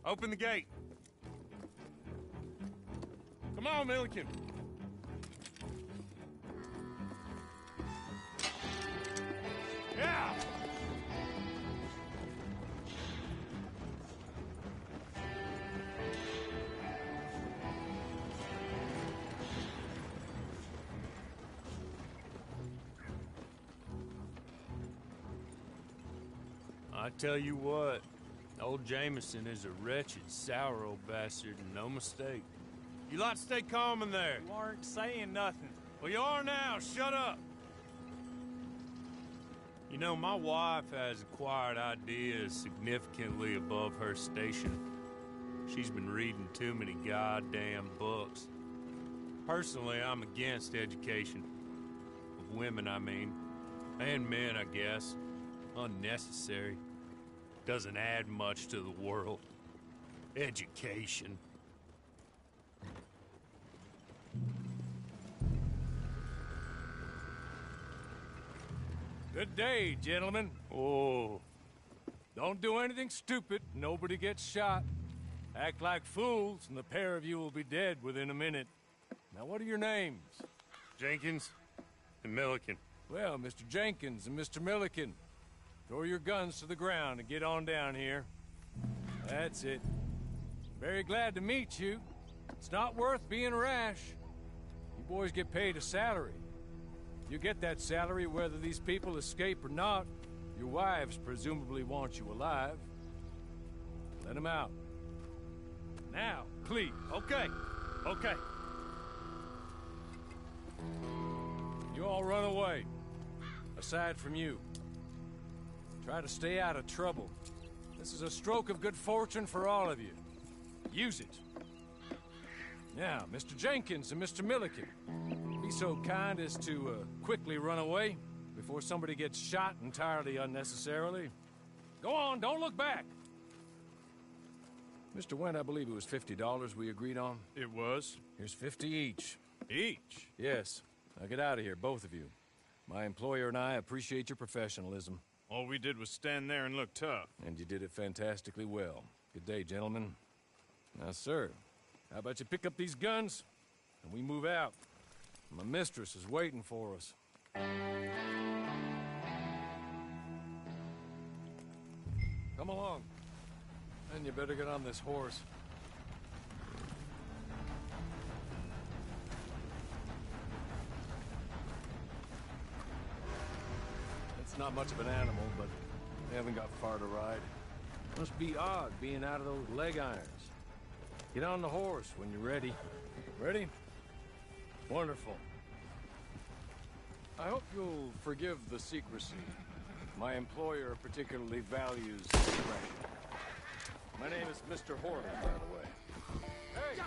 Open the gate. Come on, Milliken. Yeah! I tell you what, old Jameson is a wretched, sour old bastard, and no mistake. You lot stay calm in there. You aren't saying nothing. Well, you are now. Shut up. You know, my wife has acquired ideas significantly above her station. She's been reading too many goddamn books. Personally, I'm against education. Of women, I mean. And men, I guess. Unnecessary. Doesn't add much to the world. Education. Good day, gentlemen. Oh. Don't do anything stupid. Nobody gets shot. Act like fools, and the pair of you will be dead within a minute. Now, what are your names? Jenkins and Milliken. Well, Mr. Jenkins and Mr. Milliken, throw your guns to the ground and get on down here. That's it. Very glad to meet you. It's not worth being rash. You boys get paid a salary. You get that salary whether these people escape or not. Your wives presumably want you alive. Let them out. Now, please. Okay. Okay. You all run away. Aside from you. Try to stay out of trouble. This is a stroke of good fortune for all of you. Use it. Now, Mr. Jenkins and Mr. Milliken, be so kind as to quickly run away before somebody gets shot entirely unnecessarily. Go on, don't look back. Mr. Wendt, I believe it was $50 we agreed on. It was. Here's 50 each. Each? Yes. Now get out of here, both of you. My employer and I appreciate your professionalism. All we did was stand there and look tough. And you did it fantastically well. Good day, gentlemen. Now, sir, how about you pick up these guns, and we move out? My mistress is waiting for us. Come along. And you better get on this horse. It's not much of an animal, but they haven't got far to ride. Must be odd being out of those leg irons. Get on the horse when you're ready. Ready? Wonderful. I hope you'll forgive the secrecy. My employer particularly values discretion. My name is Mr. Horley, by the way. Hey!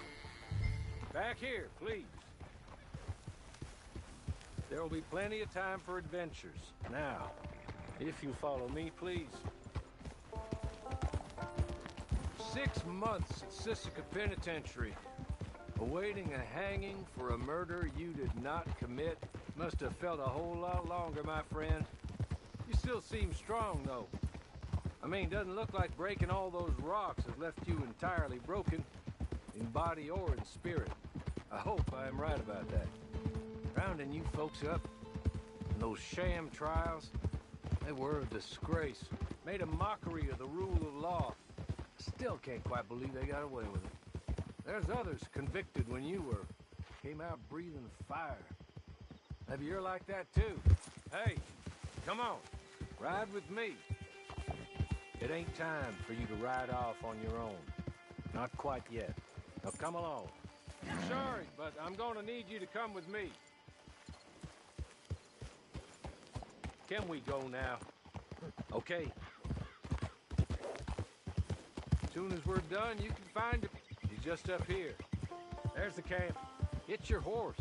Back here, please. There will be plenty of time for adventures. Now, if you follow me, please. 6 months at Sisika Penitentiary, awaiting a hanging for a murder you did not commit. Must have felt a whole lot longer, my friend. You still seem strong, though. I mean, doesn't look like breaking all those rocks has left you entirely broken, in body or in spirit. I hope I am right about that. Rounding you folks up, and those sham trials, they were a disgrace. Made a mockery of the rule of law. Still can't quite believe they got away with it. There's others convicted when you were. Came out breathing fire. Maybe you're like that too. Hey, come on. Ride with me. It ain't time for you to ride off on your own. Not quite yet. Now come along. Sorry, but I'm gonna need you to come with me. Can we go now? Okay. As soon as we're done, you can find him. He's just up here. There's the camp. Get your horse.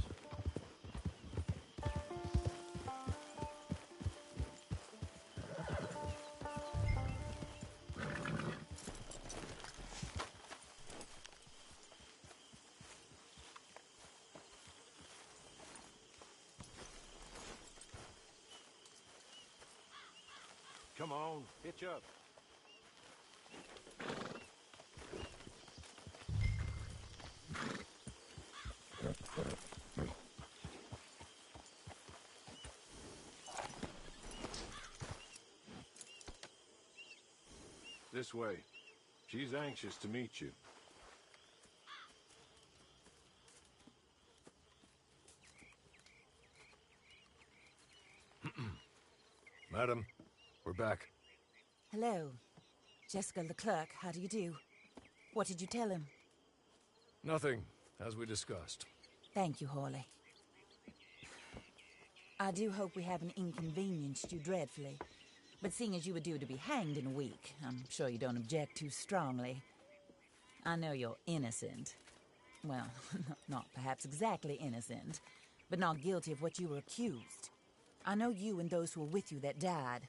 Come on, hitch up. This way. She's anxious to meet you. Madam, we're back. Hello. Jessica Leclerc, how do you do? What did you tell him? Nothing, as we discussed. Thank you, Hawley. I do hope we haven't inconvenienced you dreadfully. But seeing as you were due to be hanged in a week, I'm sure you don't object too strongly. I know you're innocent. Well, not perhaps exactly innocent, but not guilty of what you were accused. I know you and those who were with you that died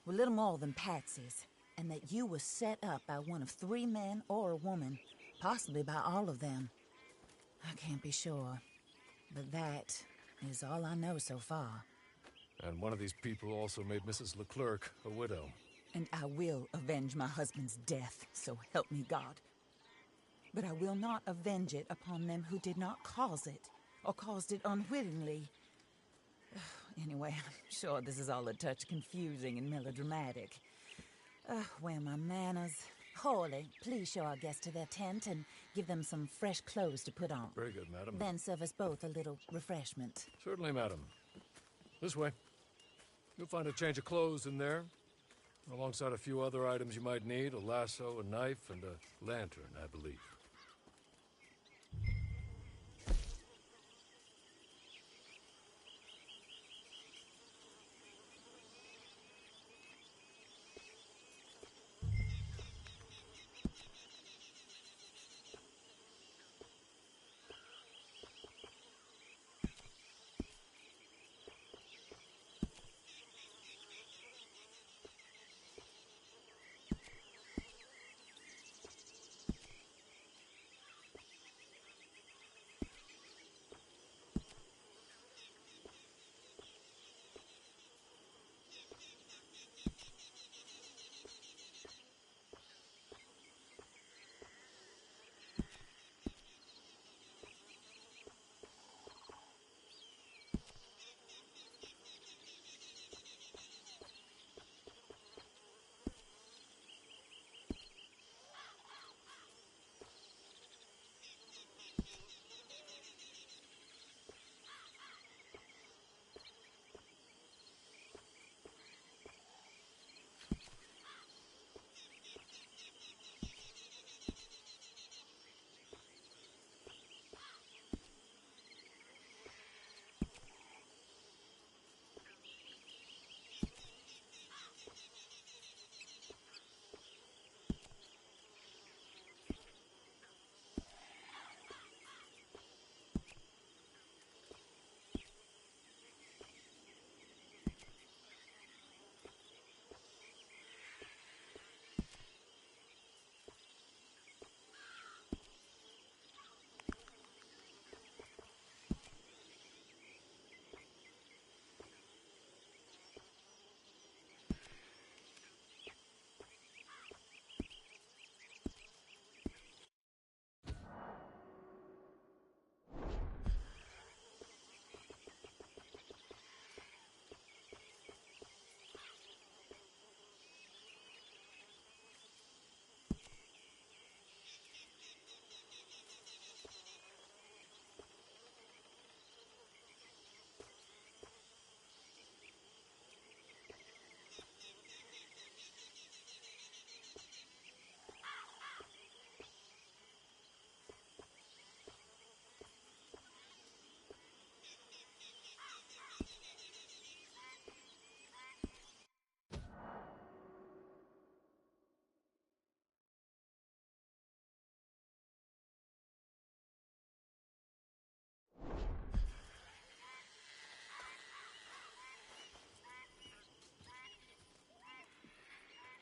were little more than patsies, and that you were set up by one of 3 men or a woman, possibly by all of them. I can't be sure, but that is all I know so far. And one of these people also made Mrs. Leclerc a widow. And I will avenge my husband's death, so help me God. But I will not avenge it upon them who did not cause it, or caused it unwittingly. Anyway, I'm sure this is all a touch confusing and melodramatic. Where are my manners? Hawley, please show our guests to their tent and give them some fresh clothes to put on. Very good, madam. Then serve us both a little refreshment. Certainly, madam. This way. You'll find a change of clothes in there, alongside a few other items you might need, a lasso, a knife, and a lantern, I believe.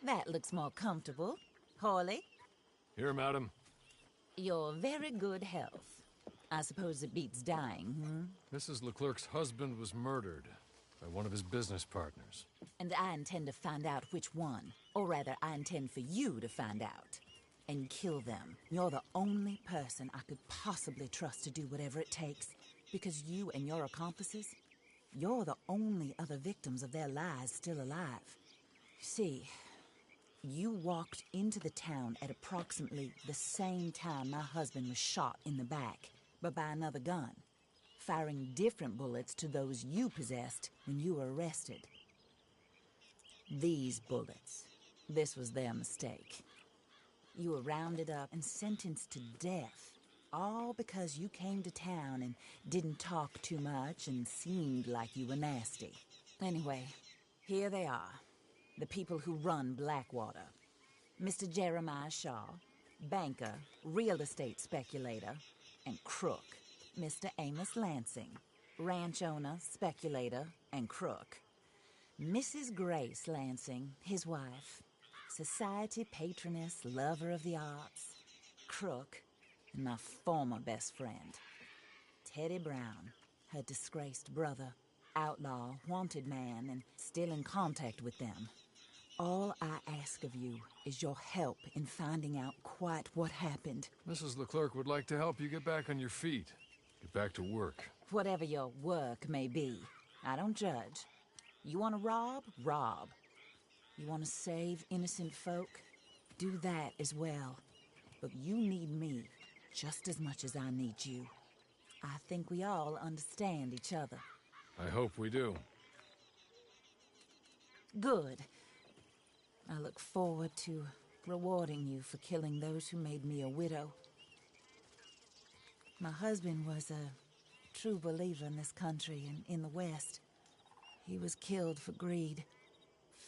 That looks more comfortable. Hawley, Here, madam. you're very good health. I suppose it beats dying, Mrs. Leclerc's husband was murdered by one of his business partners. And I intend to find out which one. Or rather, I intend for you to find out. And kill them. You're the only person I could possibly trust to do whatever it takes. Because you and your accomplices, you're the only other victims of their lies still alive. You see, You walked into the town at approximately the same time my husband was shot in the back, but by another gun, firing different bullets to those you possessed when you were arrested. These bullets, this was their mistake. You were rounded up and sentenced to death, all because you came to town and didn't talk too much and seemed like you were nasty. Anyway, here they are, the people who run Blackwater. Mr. Jeremiah Shaw, banker, real estate speculator, and crook. Mr. Amos Lansing, ranch owner, speculator, and crook. Mrs. Grace Lansing, his wife, society patroness, lover of the arts, crook, and my former best friend. Teddy Brown, her disgraced brother, outlaw, wanted man, and still in contact with them. All I ask of you is your help in finding out quite what happened. Mrs. Leclerc would like to help you get back on your feet. Get back to work. Whatever your work may be, I don't judge. You want to rob? Rob. You want to save innocent folk? Do that as well. But you need me just as much as I need you. I think we all understand each other. I hope we do. Good. I look forward to rewarding you for killing those who made me a widow. My husband was a true believer in this country and in the West. He was killed for greed.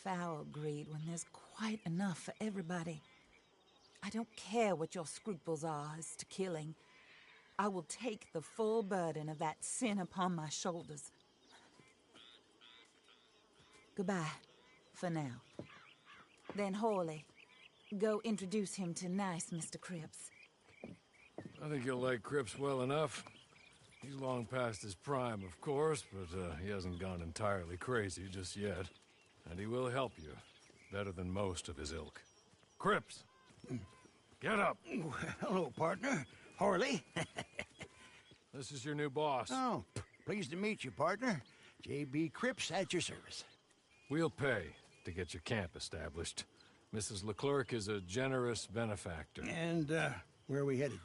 Foul greed when there's quite enough for everybody. I don't care what your scruples are as to killing. I will take the full burden of that sin upon my shoulders. Goodbye, for now. Then Hawley, go introduce him to nice Mr. Cripps. I think you'll like Cripps well enough. He's long past his prime, of course, but he hasn't gone entirely crazy just yet. And he will help you, better than most of his ilk. Cripps! Get up! Hello, partner. Harley. This is your new boss. Oh, pleased to meet you, partner. J.B. Cripps at your service. We'll pay to get your camp established. Mrs. Leclerc is a generous benefactor. And, where are we headed?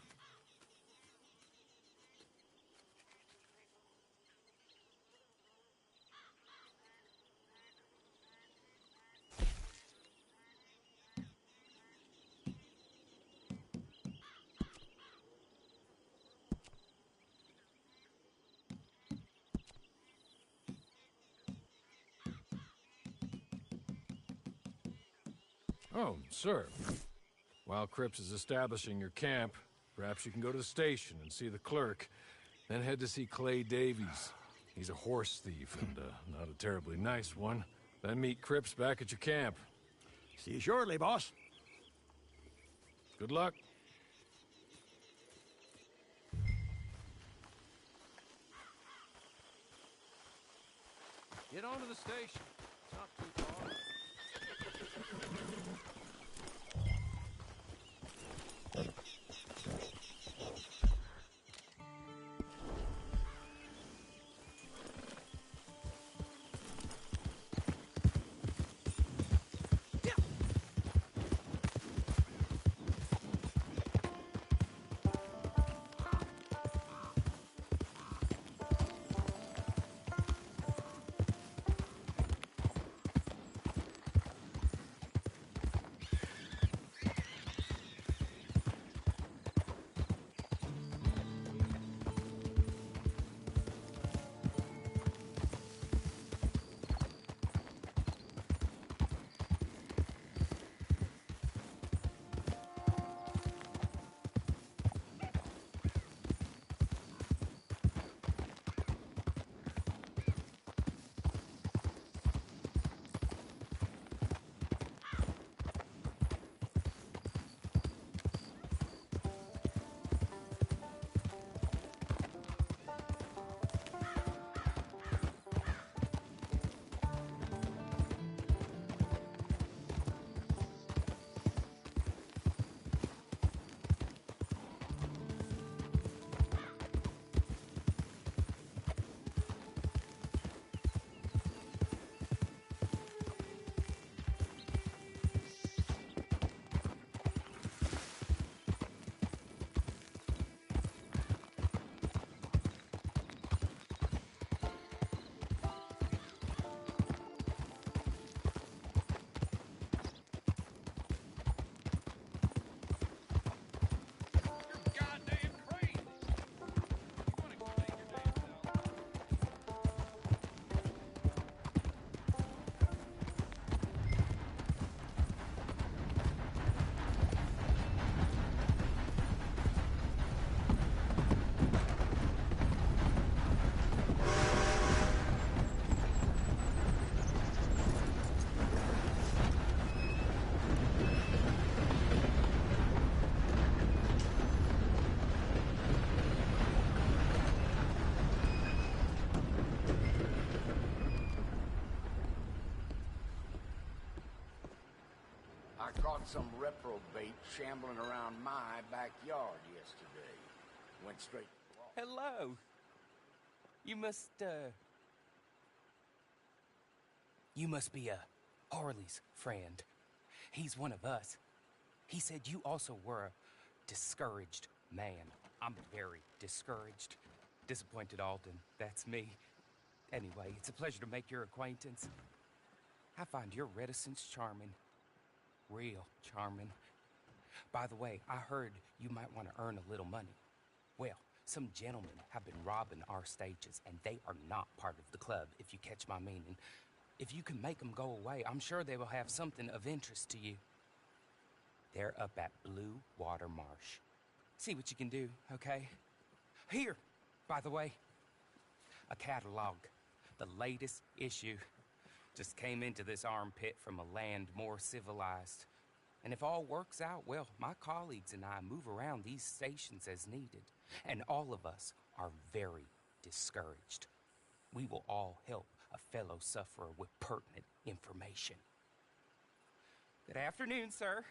Oh, sir. While Cripps is establishing your camp, perhaps you can go to the station and see the clerk, then head to see Clay Davies. He's a horse thief, and not a terribly nice one. Then meet Cripps back at your camp. See you shortly, boss. Good luck. Get on to the station. It's not too far. caught some reprobate shambling around my backyard yesterday. Went straight to the law. Hello. You must be Harley's friend. He's one of us. He said you also were a discouraged man. I'm very discouraged. Disappointed Alden, that's me. Anyway, it's a pleasure to make your acquaintance. I find your reticence charming. Real charming. By the way, I heard you might want to earn a little money. Well, some gentlemen have been robbing our stages, and they are not part of the club, if you catch my meaning. If you can make them go away, I'm sure they will have something of interest to you. They're up at Blue Water Marsh. See what you can do, okay? Here, by the way, a catalog. The latest issue. Just came into this armpit from a land more civilized. And if all works out, well, my colleagues and I move around these stations as needed. And all of us are very discouraged. We will all help a fellow sufferer with pertinent information. Good afternoon, sir.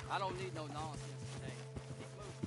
I don't need no nonsense today. Keep moving.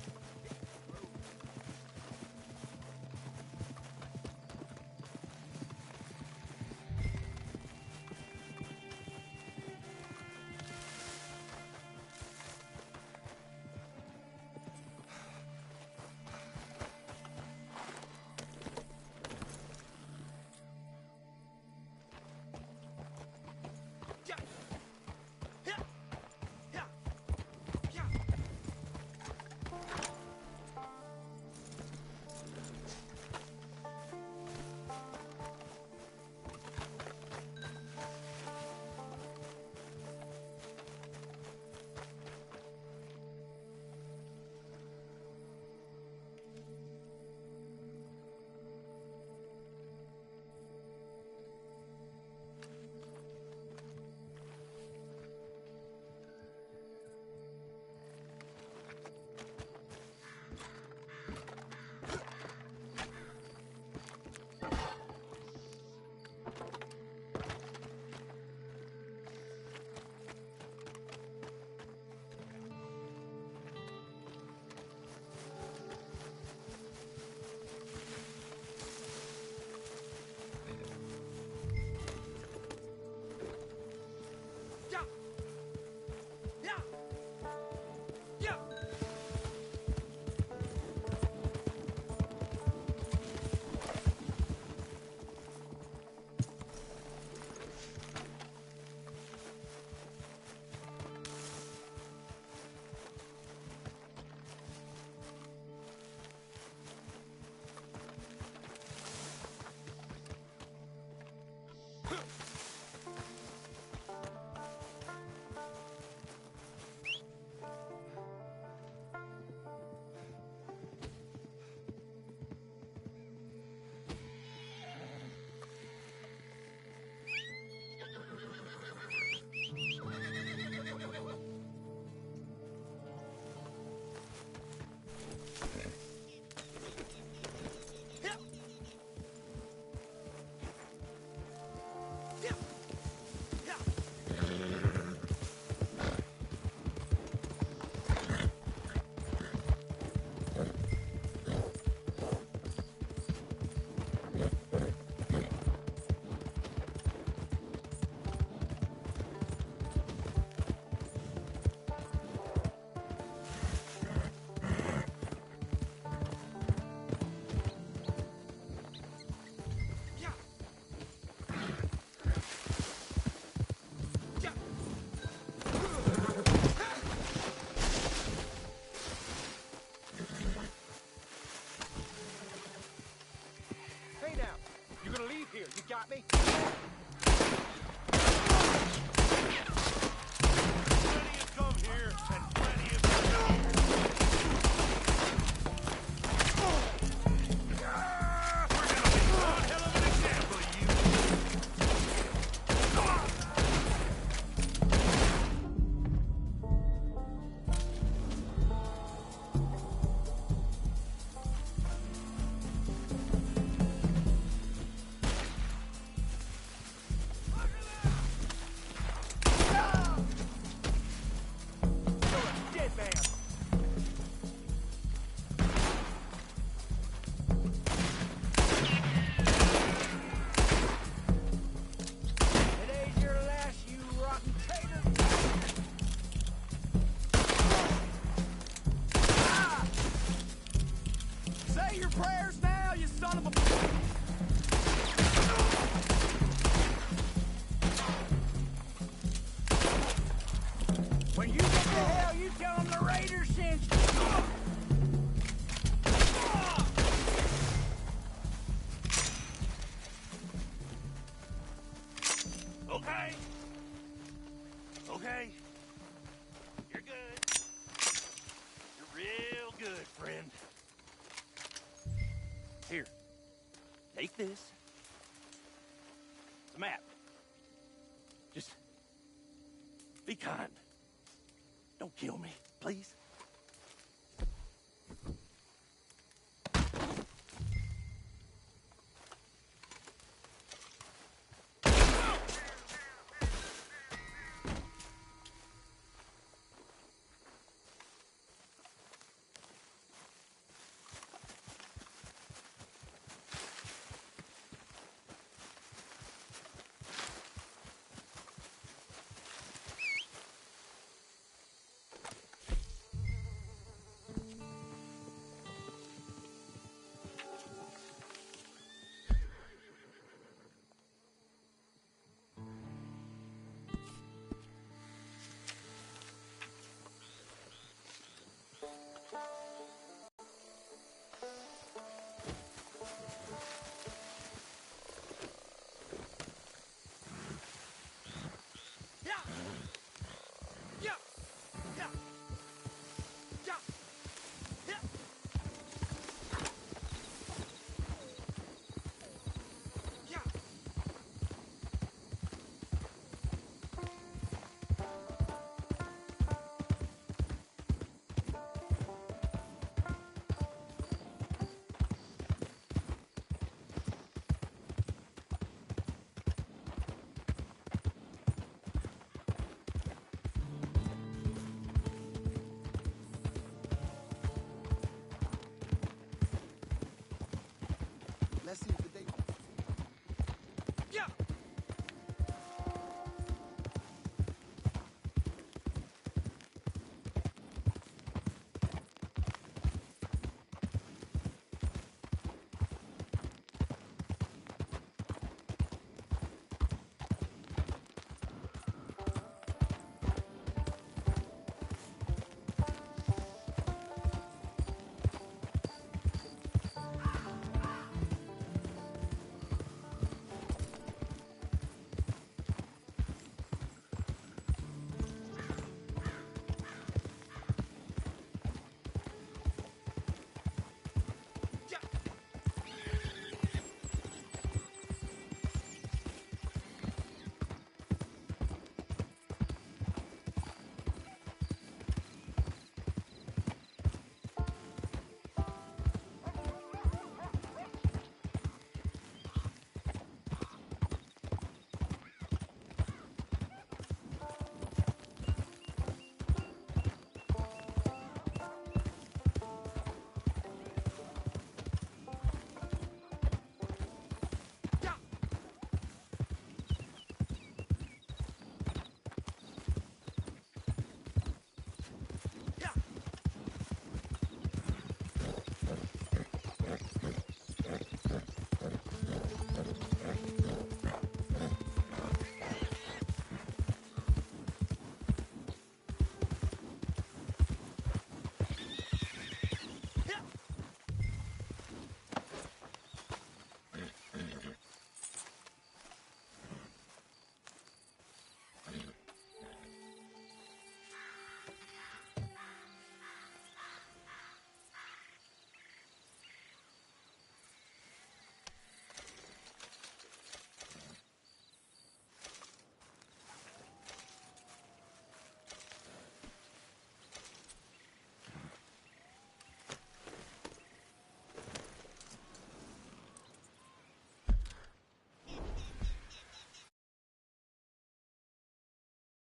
got me. Plenty have come here, and plenty have gone. We're gonna make one hell of an example of you. Dead man. Today's your last, you rotten tater. Ah! Say your prayers now, you son of a... When you get to hell, you tell them the Raiders sent you. Okay. Okay. You're good. You're real good, friend. Here. Take this. It's a map. Just be kind. Don't kill me, please.